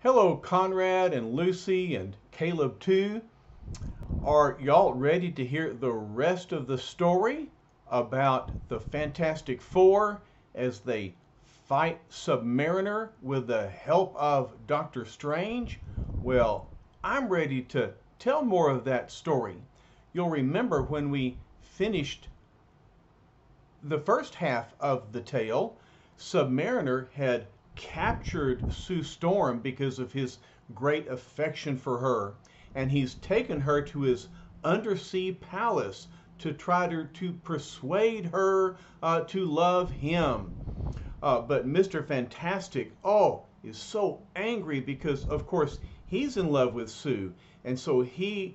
Hello, Conrad and Lucy and Caleb too. Are y'all ready to hear the rest of the story about the Fantastic Four as they fight Submariner with the help of Doctor Strange? Well, I'm ready to tell more of that story. You'll remember when we finished the first half of the tale, Submariner had captured Sue Storm because of his great affection for her, and he's taken her to his undersea palace to try to persuade her to love him. But Mr. Fantastic, is so angry because, of course, he's in love with Sue, and so he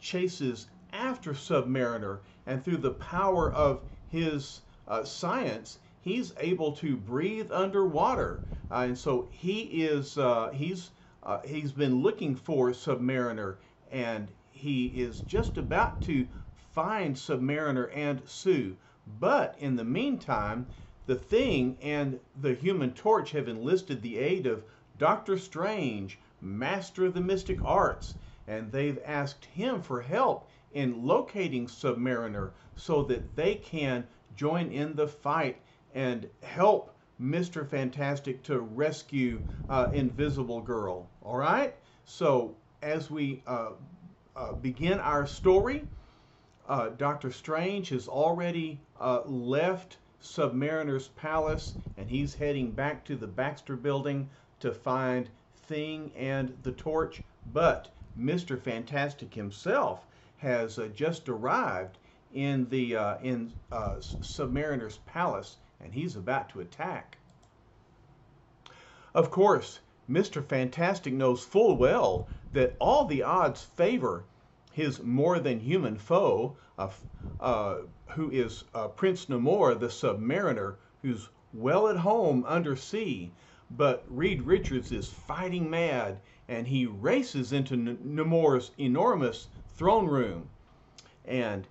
chases after Submariner, and through the power of his science, he's able to breathe underwater, and so he's been looking for Submariner, and he is just about to find Submariner and Sue. But in the meantime, the Thing and the Human Torch have enlisted the aid of Doctor Strange, Master of the Mystic Arts, and they've asked him for help in locating Submariner so that they can join in the fight and help Mr. Fantastic to rescue Invisible Girl. All right? So, as we begin our story, Doctor Strange has already left Submariner's palace, and he's heading back to the Baxter Building to find Thing and the Torch. But Mr. Fantastic himself has just arrived in Submariner's palace, and he's about to attack. Of course, Mr. Fantastic knows full well that all the odds favor his more than human foe, who is Prince Namor, the Submariner, who's well at home undersea. But Reed Richards is fighting mad, and he races into Namor's enormous throne room. And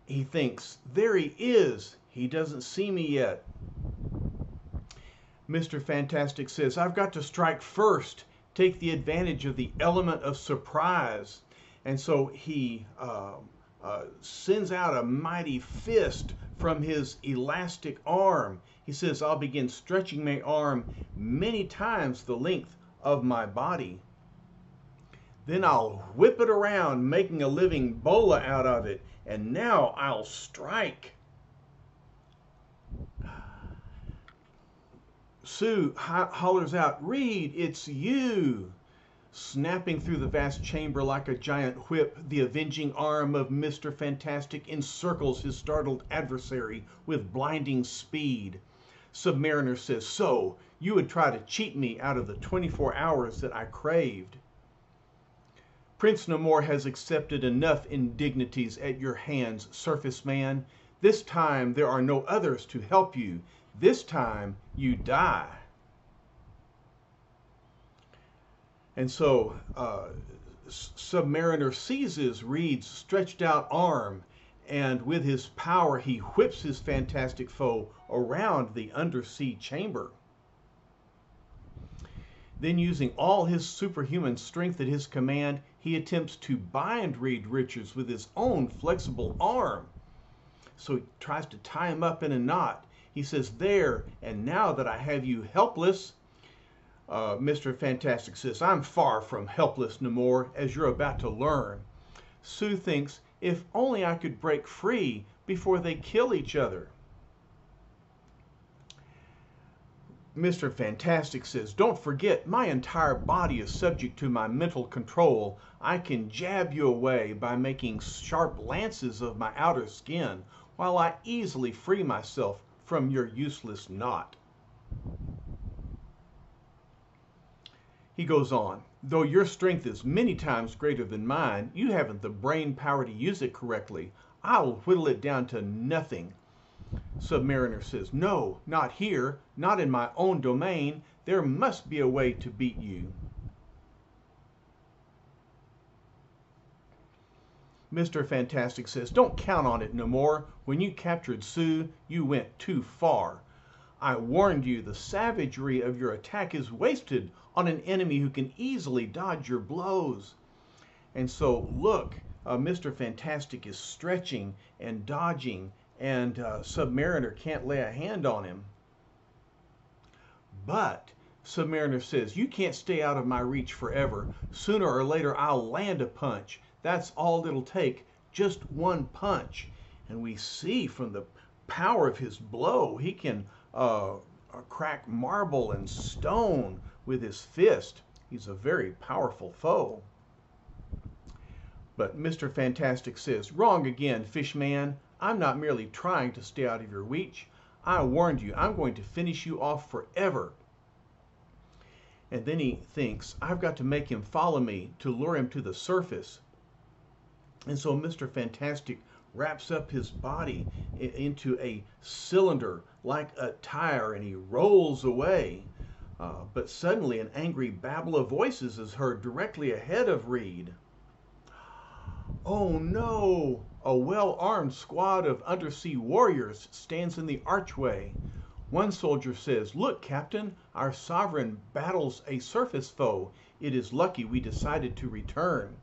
he thinks, there he is. He doesn't see me yet. Mr. Fantastic says, I've got to strike first, take the advantage of the element of surprise. And so he sends out a mighty fist from his elastic arm. He says, I'll begin stretching my arm many times the length of my body. Then I'll whip it around, making a living bola out of it. And now I'll strike. Sue hollers out, Reed, it's you! Snapping through the vast chamber like a giant whip, the avenging arm of Mr. Fantastic encircles his startled adversary with blinding speed. Submariner says, so, you would try to cheat me out of the 24 hours that I craved. Prince Namor has accepted enough indignities at your hands, Surface Man. This time there are no others to help you. This time you die. And so Submariner seizes Reed's stretched out arm, and with his power he whips his fantastic foe around the undersea chamber. Then, using all his superhuman strength at his command, he attempts to bind Reed Richards with his own flexible arm. So he tries to tie him up in a knot. He says, there, and now that I have you helpless, Mr. Fantastic says, I'm far from helpless, Namor, as you're about to learn. Sue thinks, if only I could break free before they kill each other. Mr. Fantastic says, don't forget, my entire body is subject to my mental control. I can jab you away by making sharp lances of my outer skin, while I easily free myself from your useless knot. He goes on, though your strength is many times greater than mine, you haven't the brain power to use it correctly. I'll whittle it down to nothing. Submariner says, no, not here, not in my own domain. There must be a way to beat you. Mr. Fantastic says, don't count on it, Namor. When you captured Sue, you went too far. I warned you, the savagery of your attack is wasted on an enemy who can easily dodge your blows. And so, look, Mr. Fantastic is stretching and dodging, and Submariner can't lay a hand on him. But Submariner says, you can't stay out of my reach forever. Sooner or later, I'll land a punch. That's all it'll take, just one punch. And we see from the power of his blow, he can crack marble and stone with his fist. He's a very powerful foe. But Mr. Fantastic says, wrong again, Fishman. I'm not merely trying to stay out of your reach. I warned you, I'm going to finish you off forever. And then he thinks, I've got to make him follow me to lure him to the surface. And so Mr. Fantastic wraps up his body into a cylinder like a tire, and he rolls away. But suddenly an angry babble of voices is heard directly ahead of Reed. Oh no! A well-armed squad of undersea warriors stands in the archway. One soldier says, look, Captain, our sovereign battles a surface foe. It is lucky we decided to return.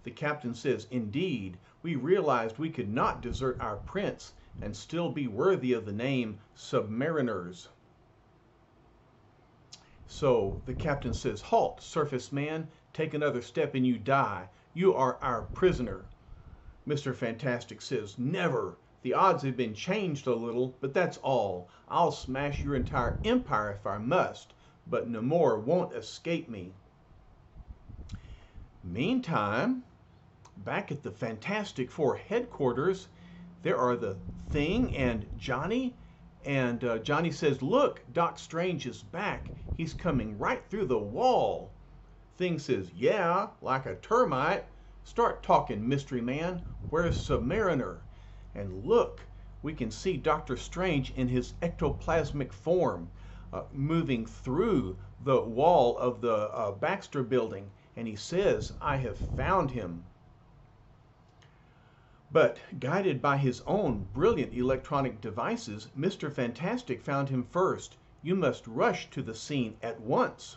The captain says, indeed, we realized we could not desert our prince and still be worthy of the name Submariners. So the captain says, halt, surface man, take another step and you die. You are our prisoner. Mr. Fantastic says, never. The odds have been changed a little, but that's all. I'll smash your entire empire if I must, but Namor won't escape me. Meantime, back at the Fantastic Four headquarters, there are the Thing and Johnny. And Johnny says, look, Doc Strange is back. He's coming right through the wall. Thing says, yeah, like a termite. Start talking, mystery man. Where's Submariner? And look, we can see Dr. Strange in his ectoplasmic form moving through the wall of the Baxter building. And he says, I have found him. But guided by his own brilliant electronic devices, Mr. Fantastic found him first. You must rush to the scene at once.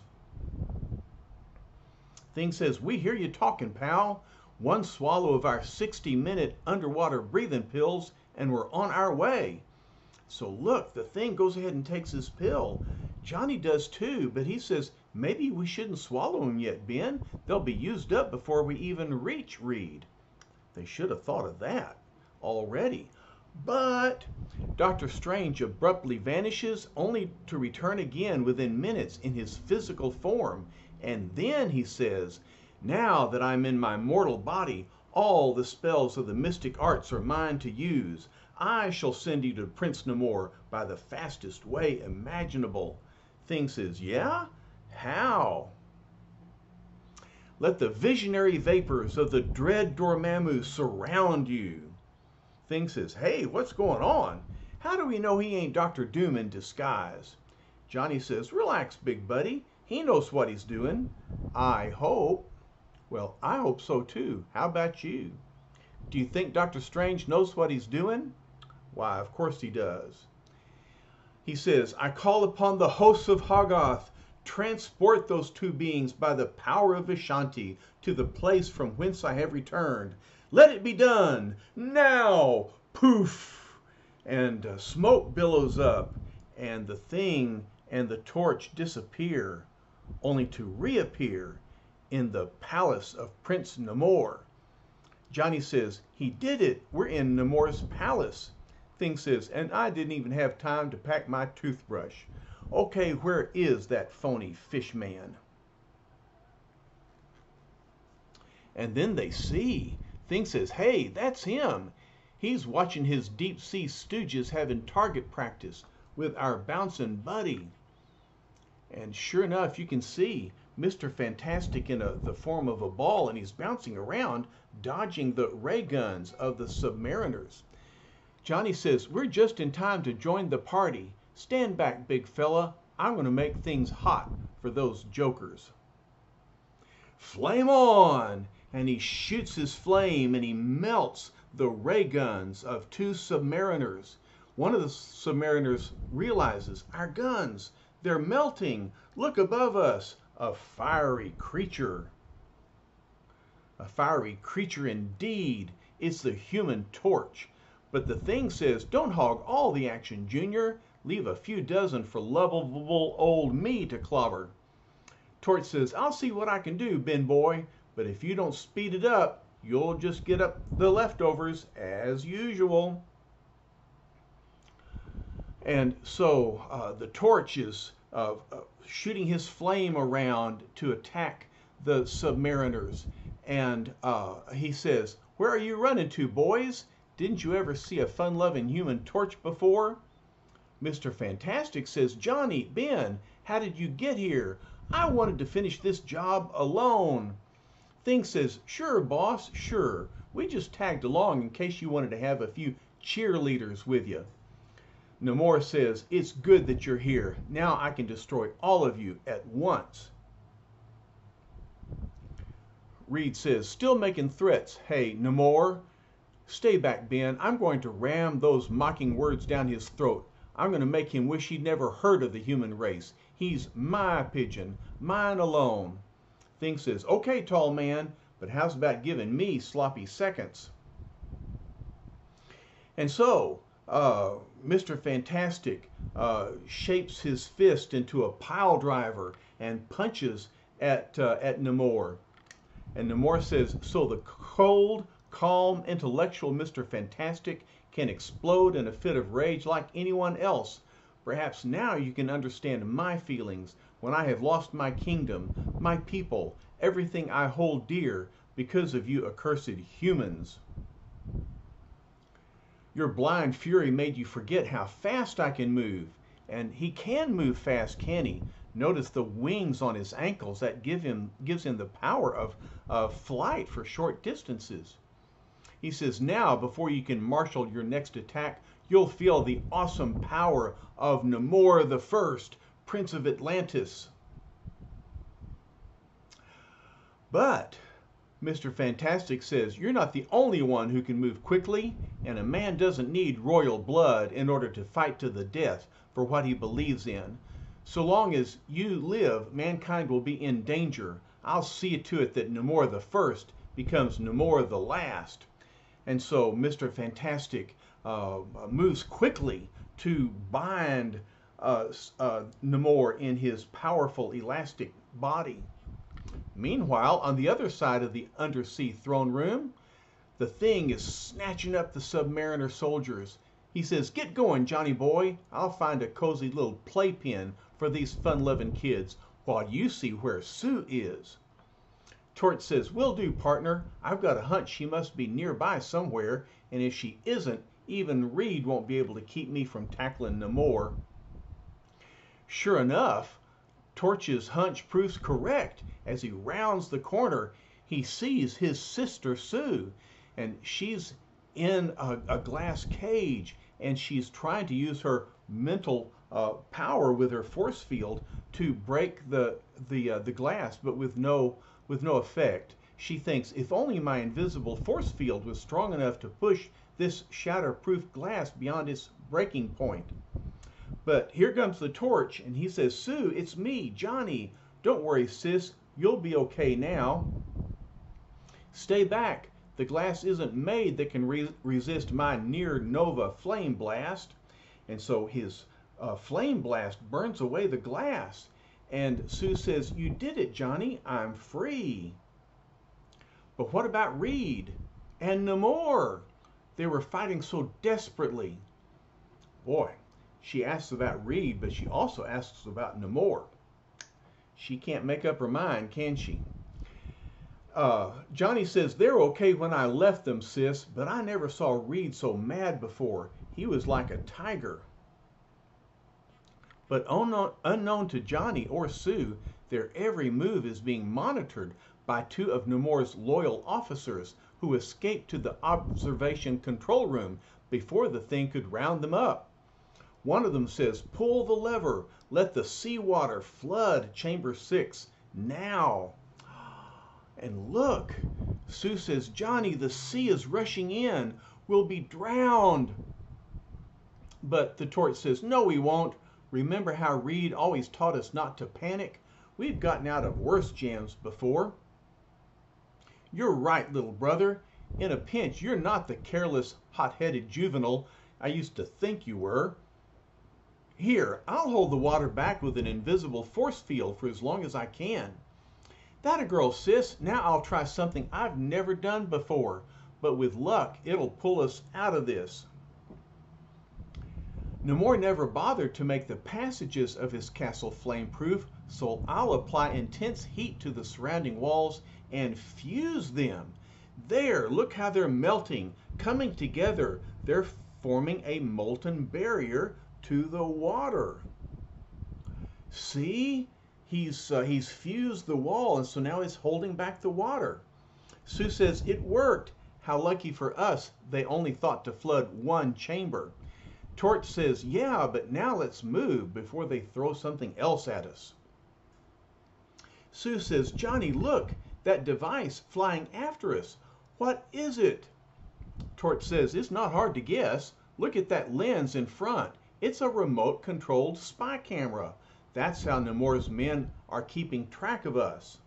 Thing says, we hear you talking, pal. One swallow of our 60-minute underwater breathing pills and we're on our way. So look, the Thing goes ahead and takes his pill. Johnny does too, but he says, maybe we shouldn't swallow them yet, Ben. They'll be used up before we even reach Reed. They should have thought of that already. But Dr. Strange abruptly vanishes, only to return again within minutes in his physical form. And then he says, now that I'm in my mortal body, all the spells of the mystic arts are mine to use. I shall send you to Prince Namor by the fastest way imaginable. Thing says, yeah? How? Let the visionary vapors of the dread Dormammu surround you. Thing says, hey, what's going on? How do we know he ain't Dr. Doom in disguise? Johnny says, relax, big buddy. He knows what he's doing. I hope. Well, I hope so too. How about you? Do you think Dr. Strange knows what he's doing? Why, of course he does. He says, I call upon the hosts of Hoggoth. Transport those two beings by the power of Vishanti to the place from whence I have returned. Let it be done. Now! Poof! And smoke billows up, and the Thing and the torch disappear, only to reappear in the palace of Prince Namor. Johnny says, he did it. We're in Namor's palace. Thing says, and I didn't even have time to pack my toothbrush. Okay, where is that phony fish man? And then they see. Thing says, hey, that's him. He's watching his deep sea stooges having target practice with our bouncing buddy. And sure enough, you can see Mr. Fantastic in the form of a ball, and he's bouncing around, dodging the ray guns of the Submariners. Johnny says, we're just in time to join the party. Stand back, big fella. I'm going to make things hot for those jokers. Flame on! And he shoots his flame and he melts the ray guns of two Submariners. One of the submariners realizes, our guns, they're melting. Look above us, a fiery creature. A fiery creature indeed. It's the Human Torch. But the thing says, don't hog all the action, Junior. Leave a few dozen for lovable old me to clobber. Torch says, I'll see what I can do, Ben boy, but if you don't speed it up, you'll just get up the leftovers as usual. And so the Torch is shooting his flame around to attack the submariners. And he says, where are you running to, boys? Didn't you ever see a fun-loving Human Torch before? Mr. Fantastic says, Johnny, Ben, how did you get here? I wanted to finish this job alone. Thing says, sure, boss, sure. We just tagged along in case you wanted to have a few cheerleaders with you. Namor says, it's good that you're here. Now I can destroy all of you at once. Reed says, still making threats. Hey, Namor, stay back, Ben. I'm going to ram those mocking words down his throat. I'm going to make him wish he'd never heard of the human race. He's my pigeon, mine alone. Thing says, okay, tall man, but how's about giving me sloppy seconds? And so, Mr. Fantastic shapes his fist into a pile driver and punches at Namor. And Namor says, so the cold, calm, intellectual Mr. Fantastic can explode in a fit of rage like anyone else. Perhaps now you can understand my feelings when I have lost my kingdom, my people, everything I hold dear because of you accursed humans. Your blind fury made you forget how fast I can move. And he can move fast, can he? Notice the wings on his ankles. That gives him the power of flight for short distances. He says, now, before you can marshal your next attack, you'll feel the awesome power of Namor the First, Prince of Atlantis. But Mr. Fantastic says, you're not the only one who can move quickly, and a man doesn't need royal blood in order to fight to the death for what he believes in. So long as you live, mankind will be in danger. I'll see to it that Namor the First becomes Namor the Last. And so Mr. Fantastic moves quickly to bind Namor in his powerful elastic body. Meanwhile, on the other side of the undersea throne room, the Thing is snatching up the submariner soldiers. He says, get going, Johnny boy. I'll find a cozy little playpen for these fun-loving kids while you see where Sue is. Torch says, will do, partner. I've got a hunch she must be nearby somewhere, and if she isn't, even Reed won't be able to keep me from tackling Namor. Sure enough, Torch's hunch proves correct. As he rounds the corner, he sees his sister Sue, and she's in a glass cage, and she's trying to use her mental power with her force field to break the glass, but with no effect. She thinks, if only my invisible force field was strong enough to push this shatterproof glass beyond its breaking point. But here comes the Torch, and he says, Sue, it's me, Johnny. Don't worry, sis. You'll be okay now. Stay back. The glass isn't made that can resist my near-nova flame blast. And so his flame blast burns away the glass. And Sue says, you did it, Johnny. I'm free. But what about Reed and Namor? They were fighting so desperately. Boy, she asks about Reed, but she also asks about Namor. She can't make up her mind, can she? Johnny says, they're okay when I left them, sis, but I never saw Reed so mad before. He was like a tiger. But unknown to Johnny or Sue, their every move is being monitored by two of Namor's loyal officers who escaped to the observation control room before the Thing could round them up. One of them says, pull the lever, let the seawater flood Chamber 6 now. And look, Sue says, Johnny, the sea is rushing in. We'll be drowned. But the torch says, no, we won't. Remember how Reed always taught us not to panic? We've gotten out of worse jams before. You're right, little brother. In a pinch, you're not the careless, hot-headed juvenile I used to think you were. Here, I'll hold the water back with an invisible force field for as long as I can. That a girl, sis. Now I'll try something I've never done before, but with luck, it'll pull us out of this. Namor never bothered to make the passages of his castle flame-proof, so I'll apply intense heat to the surrounding walls and fuse them. There, look how they're melting, coming together. They're forming a molten barrier to the water. See? He's fused the wall, and so now it's holding back the water. Sue says, it worked. How lucky for us, they only thought to flood one chamber. Torch says, yeah, but now let's move before they throw something else at us. Sue says, Johnny, look, that device flying after us. What is it? Torch says, it's not hard to guess. Look at that lens in front. It's a remote-controlled spy camera. That's how Namor's men are keeping track of us.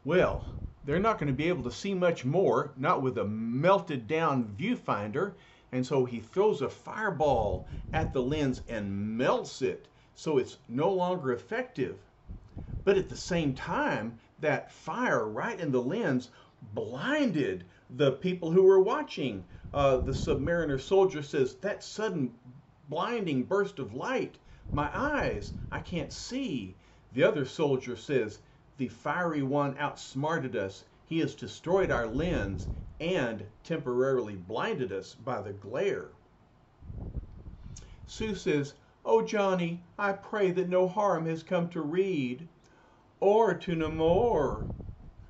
Well, they're not going to be able to see much more, not with a melted-down viewfinder, and so he throws a fireball at the lens and melts it, so it's no longer effective. But at the same time, that fire right in the lens blinded the people who were watching. The Submariner soldier says, that sudden blinding burst of light, my eyes, I can't see. The other soldier says, the fiery one outsmarted us. He has destroyed our lens and temporarily blinded us by the glare. Sue says, oh, Johnny, I pray that no harm has come to Reed or to Namor.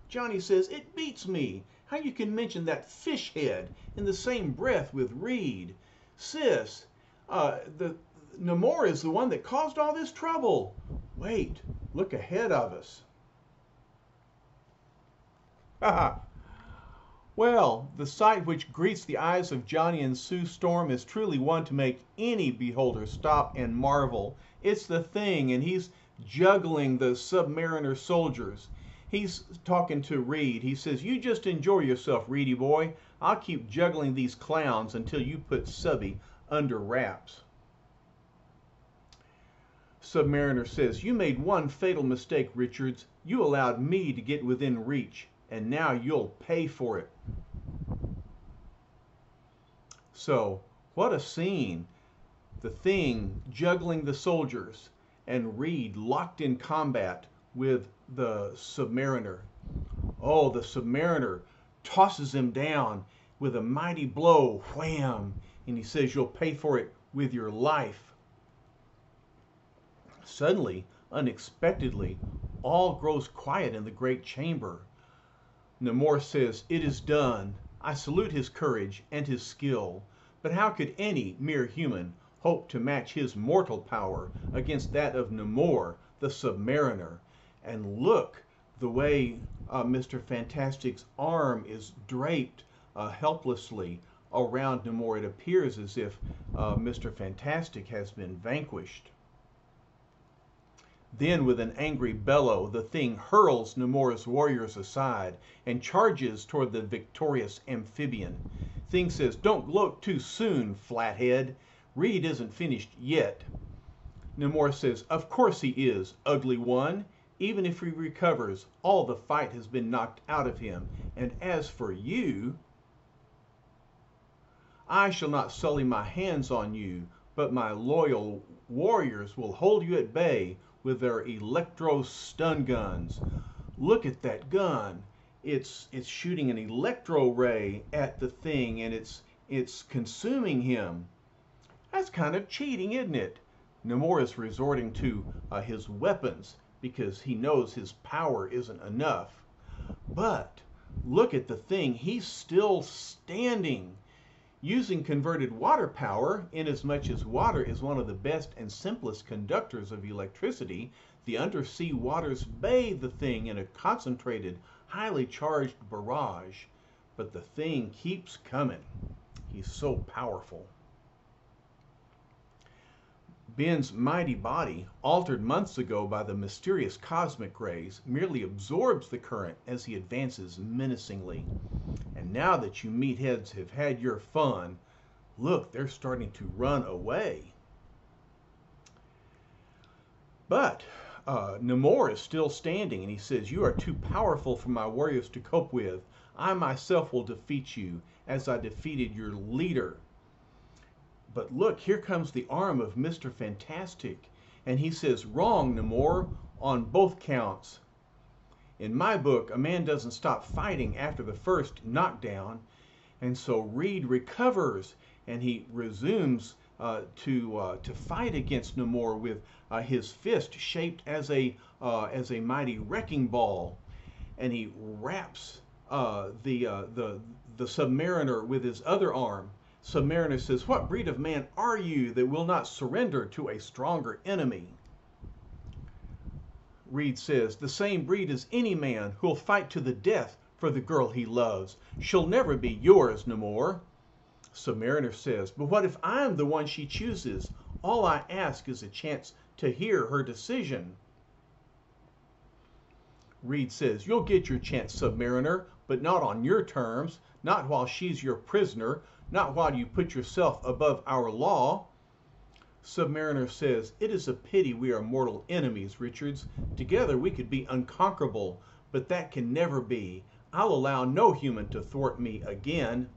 Johnny says, it beats me how you can mention that fish head in the same breath with Reed. Sis, the Namor is the one that caused all this trouble. Wait, look ahead of us. Well, the sight which greets the eyes of Johnny and Sue Storm is truly one to make any beholder stop and marvel. It's the Thing, and he's juggling the Submariner soldiers. He's talking to Reed. He says, you just enjoy yourself, Reedy boy. I'll keep juggling these clowns until you put Subby under wraps. Submariner says, you made one fatal mistake, Richards. You allowed me to get within reach, and now you'll pay for it. So, what a scene. The Thing juggling the soldiers, and Reed locked in combat with the Submariner. Oh, the Submariner tosses him down with a mighty blow, wham, and he says, you'll pay for it with your life. Suddenly, unexpectedly, all grows quiet in the great chamber. Namor says, it is done. I salute his courage and his skill, but how could any mere human hope to match his mortal power against that of Namor, the Submariner? And look, the way Mr. Fantastic's arm is draped helplessly around Namor. It appears as if Mr. Fantastic has been vanquished. Then, with an angry bellow, the Thing hurls Namor's warriors aside and charges toward the victorious amphibian. Thing says, don't gloat too soon, flathead. Reed isn't finished yet. Namor says, of course he is, ugly one. Even if he recovers, all the fight has been knocked out of him. And as for you, I shall not sully my hands on you, but my loyal warriors will hold you at bay with their electro stun guns. Look at that gun. It's shooting an electro ray at the Thing, and it's consuming him. That's kind of cheating, isn't it? Namor is resorting to his weapons because he knows his power isn't enough. But look at the Thing. He's still standing. Using converted water power, inasmuch as water is one of the best and simplest conductors of electricity, the undersea waters bathe the Thing in a concentrated, highly charged barrage. But the Thing keeps coming. He's so powerful. Ben's mighty body, altered months ago by the mysterious cosmic rays, merely absorbs the current as he advances menacingly. And now that you meatheads have had your fun, look, they're starting to run away. But Namor is still standing, and he says, "You are too powerful for my warriors to cope with. I myself will defeat you, as I defeated your leader." But look, here comes the arm of Mr. Fantastic, and he says, "Wrong, Namor, on both counts. In my book, a man doesn't stop fighting after the first knockdown." And so Reed recovers, and he resumes to fight against Namor with his fist shaped as a mighty wrecking ball, and he wraps the Submariner with his other arm. Submariner says, "What breed of man are you that will not surrender to a stronger enemy?" Reed says, "The same breed as any man who'll fight to the death for the girl he loves. She'll never be yours, Namor." Submariner says, "But what if I'm the one she chooses? All I ask is a chance to hear her decision." Reed says, "You'll get your chance, Submariner, but not on your terms, not while she's your prisoner, not while you put yourself above our law." Submariner says, "It is a pity we are mortal enemies, Richards. Together we could be unconquerable, but that can never be. I'll allow no human to thwart me again."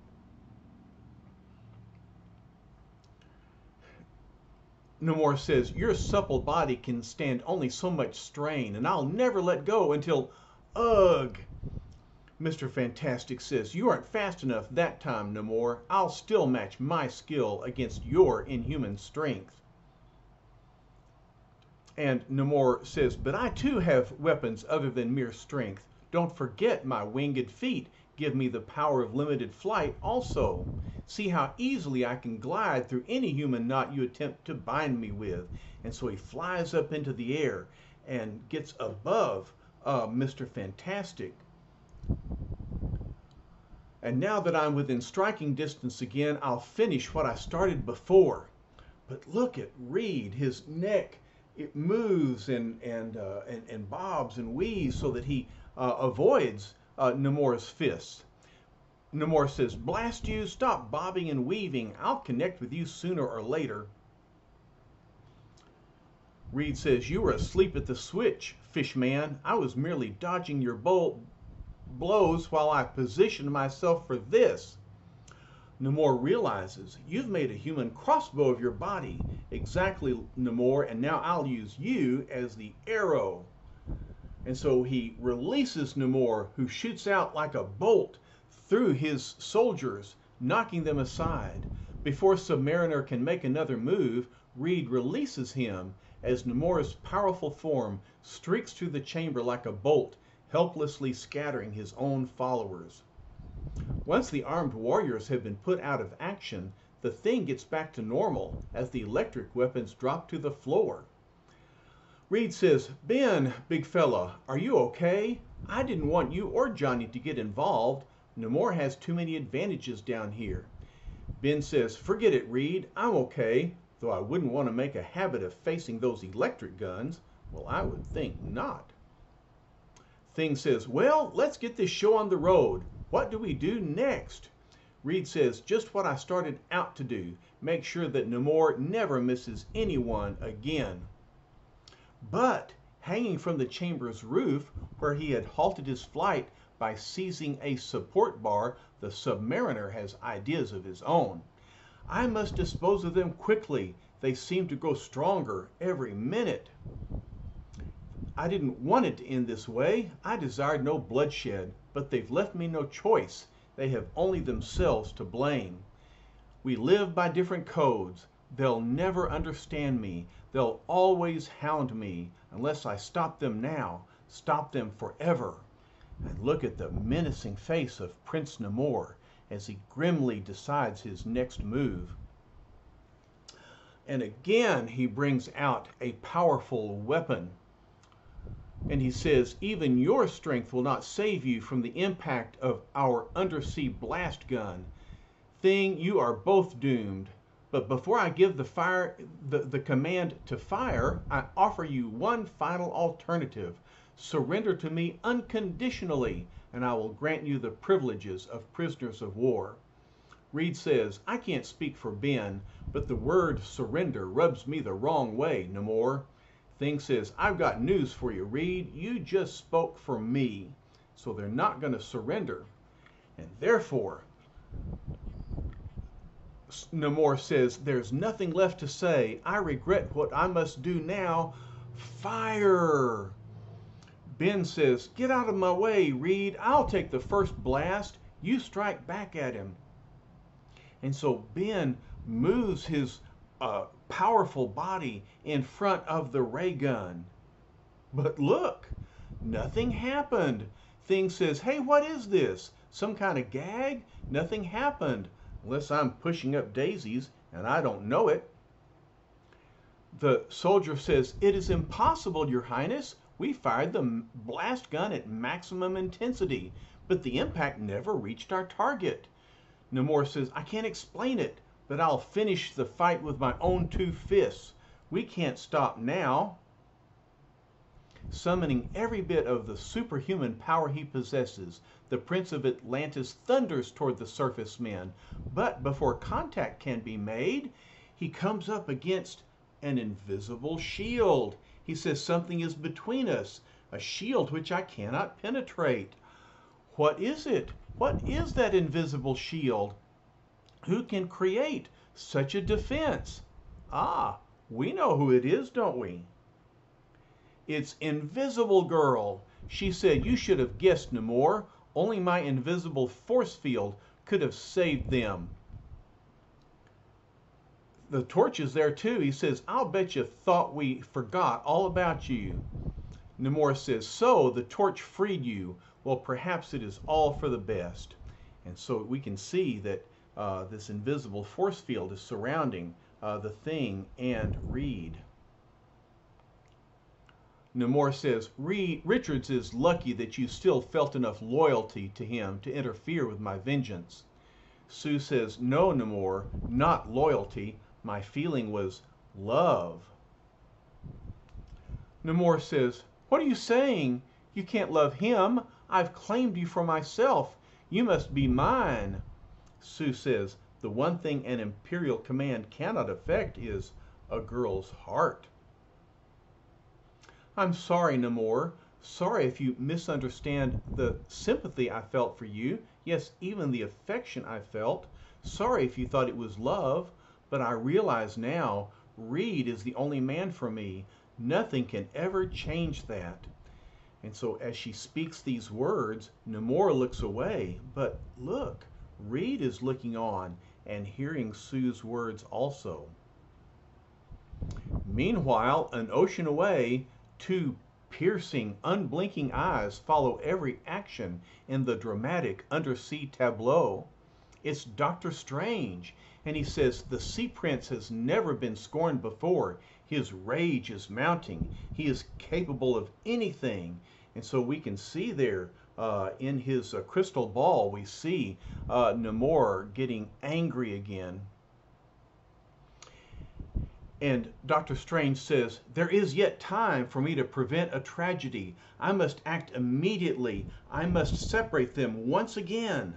Namor says, "Your supple body can stand only so much strain, and I'll never let go until... Ugh!" Mr. Fantastic says, "You aren't fast enough that time, Namor. I'll still match my skill against your inhuman strength." And Namor says, "But I too have weapons other than mere strength. Don't forget my winged feet give me the power of limited flight also. See how easily I can glide through any human knot you attempt to bind me with." And so he flies up into the air and gets above Mr. Fantastic. "And now that I'm within striking distance again, I'll finish what I started before." But look at Reed, his neck, it moves and bobs and weaves so that he avoids Namor's fists. Namor says, "Blast you, stop bobbing and weaving. I'll connect with you sooner or later." Reed says, "You were asleep at the switch, Fishman. I was merely dodging your blows while I positioned myself for this." Namor realizes, "You've made a human crossbow of your body." "Exactly, Namor, and now I'll use you as the arrow." And so he releases Namor, who shoots out like a bolt through his soldiers, knocking them aside. Before Submariner can make another move, Reed releases him as Namor's powerful form streaks through the chamber like a bolt, helplessly scattering his own followers. Once the armed warriors have been put out of action, the Thing gets back to normal as the electric weapons drop to the floor. Reed says, "Ben, big fella, are you okay? I didn't want you or Johnny to get involved. Namor has too many advantages down here." Ben says, "Forget it, Reed. I'm okay, though I wouldn't want to make a habit of facing those electric guns." Well, I would think not. Thing says, "Well, let's get this show on the road. What do we do next?" Reed says, "Just what I started out to do. Make sure that Namor never misses anyone again." But hanging from the chamber's roof, where he had halted his flight by seizing a support bar, the Submariner has ideas of his own. "I must dispose of them quickly. They seem to grow stronger every minute. I didn't want it to end this way. I desired no bloodshed, but they've left me no choice. They have only themselves to blame. We live by different codes. They'll never understand me. They'll always hound me unless I stop them now, stop them forever." And look at the menacing face of Prince Namor as he grimly decides his next move. And again he brings out a powerful weapon. And he says, "Even your strength will not save you from the impact of our undersea blast gun. Thing, you are both doomed. But before I give the command to fire, I offer you one final alternative. Surrender to me unconditionally, and I will grant you the privileges of prisoners of war. Reed says, I can't speak for Ben, but the word surrender rubs me the wrong way, Namor. Thing says, I've got news for you, Reed. You just spoke for me. So they're not going to surrender. And therefore, Namor says, there's nothing left to say. I regret what I must do now. Fire! Ben says, get out of my way, Reed. I'll take the first blast. You strike back at him. And so Ben moves his powerful body in front of the ray gun. But look, nothing happened. Thing says, hey, what is this? Some kind of gag? Nothing happened. Unless I'm pushing up daisies and I don't know it. The soldier says, it is impossible, Your Highness. We fired the blast gun at maximum intensity, but the impact never reached our target. Namor says, I can't explain it, but I'll finish the fight with my own two fists. We can't stop now. Summoning every bit of the superhuman power he possesses, the Prince of Atlantis thunders toward the surface men. But before contact can be made, he comes up against an invisible shield. He says something is between us, a shield which I cannot penetrate. What is it? What is that invisible shield? Who can create such a defense? Ah, we know who it is, don't we? It's Invisible Girl. She said, you should have guessed, Namor. Only my invisible force field could have saved them. The Torch is there too. He says, I'll bet you thought we forgot all about you. Namor says, so the Torch freed you. Well, perhaps it is all for the best. And so we can see that this invisible force field is surrounding the Thing and Reed. Namor says, Richards is lucky that you still felt enough loyalty to him to interfere with my vengeance. Sue says, no, Namor, not loyalty. My feeling was love. Namor says, what are you saying? You can't love him. I've claimed you for myself. You must be mine. Sue says, the one thing an Imperial command cannot affect is a girl's heart. I'm sorry, Namor. Sorry if you misunderstand the sympathy I felt for you. Yes, even the affection I felt. Sorry if you thought it was love. But I realize now, Reed is the only man for me. Nothing can ever change that. And so as she speaks these words, Namor looks away. But look, Reed is looking on and hearing Sue's words also. Meanwhile, an ocean away, two piercing, unblinking eyes follow every action in the dramatic undersea tableau. It's Doctor Strange, and he says the Sea Prince has never been scorned before. His rage is mounting. He is capable of anything. And so we can see there in his crystal ball, we see Namor getting angry again. And Doctor Strange says, there is yet time for me to prevent a tragedy. I must act immediately. I must separate them once again.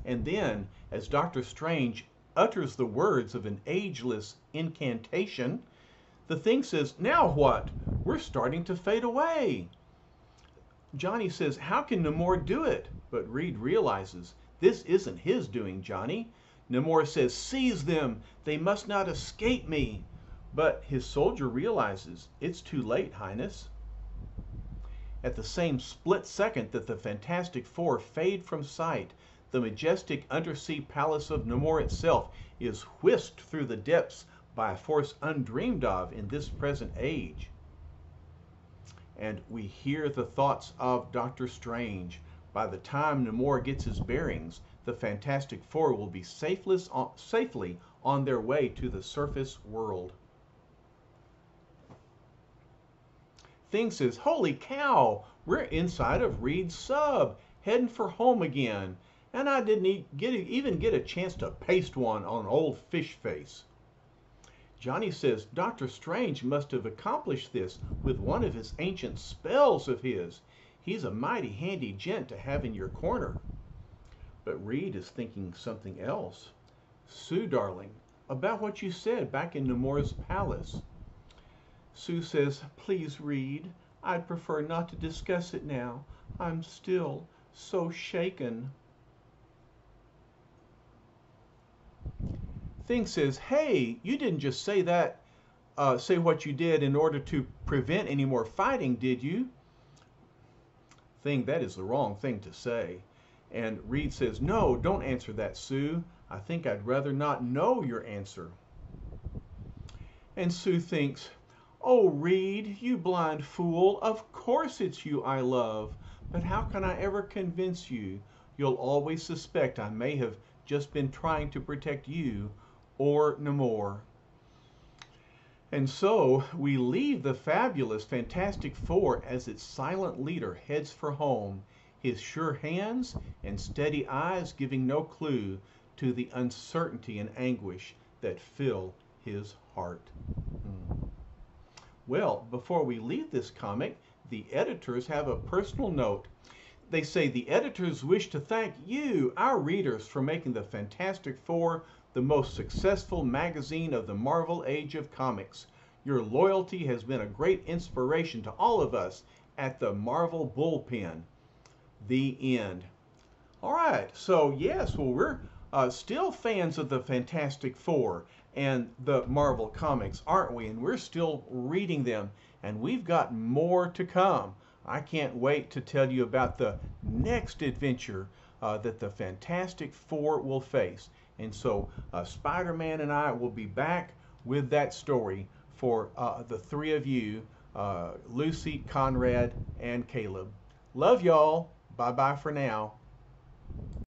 And then, as Doctor Strange utters the words of an ageless incantation, the Thing says, now what? We're starting to fade away. Johnny says, how can Namor do it? But Reed realizes, this isn't his doing, Johnny. Namor says, seize them. They must not escape me. But his soldier realizes, it's too late, Highness. At the same split second that the Fantastic Four fade from sight, the majestic undersea palace of Namor itself is whisked through the depths by a force undreamed of in this present age. And we hear the thoughts of Doctor Strange. By the time Namor gets his bearings, the Fantastic Four will be safely on their way to the surface world. Thing says, holy cow, we're inside of Reed's sub, heading for home again. and I didn't even get a chance to paste one on old Fish Face. Johnny says Dr. Strange must have accomplished this with one of his ancient spells of his. He's a mighty handy gent to have in your corner. But Reed is thinking something else. Sue, darling, about what you said back in Nemours Palace. Sue says, please, Reed, I'd prefer not to discuss it now. I'm still so shaken. Thing says, hey, you didn't just say that, say what you did in order to prevent any more fighting, did you? Thing, that is the wrong thing to say. And Reed says, no, don't answer that, Sue. I think I'd rather not know your answer. And Sue thinks, oh, Reed, you blind fool, of course it's you I love. But how can I ever convince you? You'll always suspect I may have just been trying to protect you or Namor. And so we leave the fabulous Fantastic Four as its silent leader heads for home, his sure hands and steady eyes giving no clue to the uncertainty and anguish that fill his heart. Well, before we leave this comic, the editors have a personal note. They say the editors wish to thank you, our readers, for making the Fantastic Four the most successful magazine of the Marvel Age of Comics. Your loyalty has been a great inspiration to all of us at the Marvel Bullpen. The end. All right, so yes, well, we're still fans of the Fantastic Four and the Marvel Comics, aren't we? And we're still reading them, and we've got more to come. I can't wait to tell you about the next adventure that the Fantastic Four will face. And so Spider-Man and I will be back with that story for the three of you, Lucy, Conrad, and Caleb. Love y'all. Bye-bye for now.